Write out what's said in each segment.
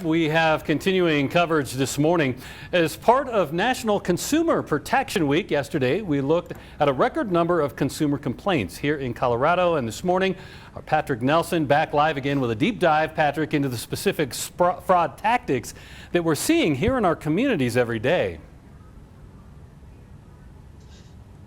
We have continuing coverage this morning. As part of National Consumer Protection Week yesterday, we looked at a record number of consumer complaints here in Colorado. And this morning, our Patrick Nelson back live again with a deep dive, Patrick, into the specific fraud tactics that we're seeing here in our communities every day.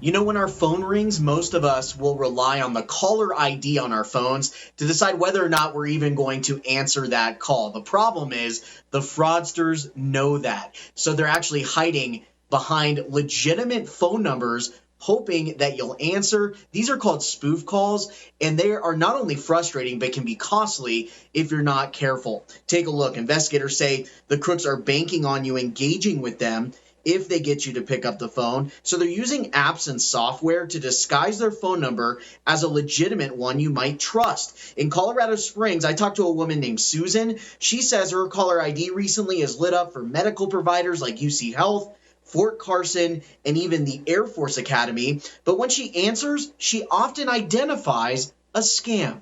You know, when our phone rings, most of us will rely on the caller ID on our phones to decide whether or not we're even going to answer that call. The problem is the fraudsters know that. So they're actually hiding behind legitimate phone numbers, hoping that you'll answer. These are called spoof calls, and they are not only frustrating, but can be costly if you're not careful. Take a look. Investigators say the crooks are banking on you engaging with them if they get you to pick up the phone. So they're using apps and software to disguise their phone number as a legitimate one you might trust. In Colorado Springs, I talked to a woman named Susan. She says her caller ID recently is lit up for medical providers like UC Health, Fort Carson, and even the Air Force Academy. But when she answers, she often identifies a scam.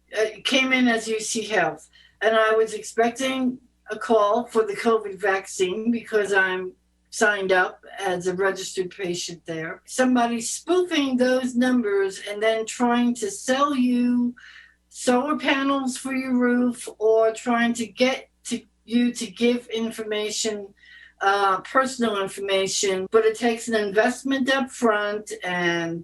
It came in as UC Health, and I was expecting a call for the COVID vaccine because I'm signed up as a registered patient there. Somebody spoofing those numbers and then trying to sell you solar panels for your roof, or trying to get you to give information, personal information, but it takes an investment up front and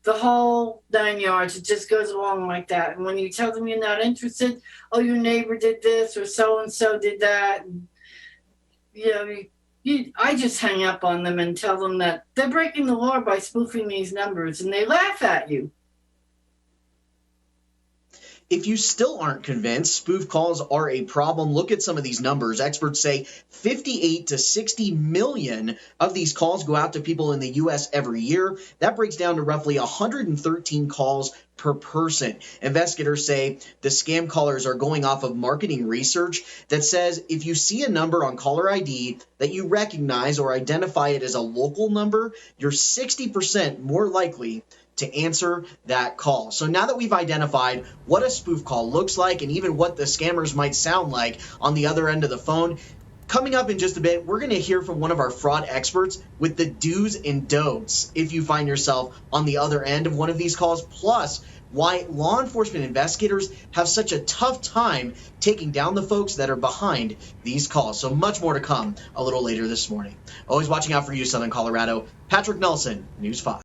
the whole 9 yards. It just goes along like that. And when you tell them you're not interested, oh, your neighbor did this or so-and-so did that, and, I just hang up on them and tell them that they're breaking the law by spoofing these numbers, and they laugh at you. If you still aren't convinced spoof calls are a problem, look at some of these numbers. Experts say 58 to 60 million of these calls go out to people in the U.S. every year. That breaks down to roughly 113 calls per person. Investigators say the scam callers are going off of marketing research that says if you see a number on caller ID that you recognize or identify it as a local number, you're 60% more likely to answer that call. So now that we've identified what a spoof call looks like and even what the scammers might sound like on the other end of the phone, coming up in just a bit, we're going to hear from one of our fraud experts with the do's and don'ts if you find yourself on the other end of one of these calls, plus why law enforcement investigators have such a tough time taking down the folks that are behind these calls. So much more to come a little later this morning. Always watching out for you, Southern Colorado. Patrick Nelson, News 5.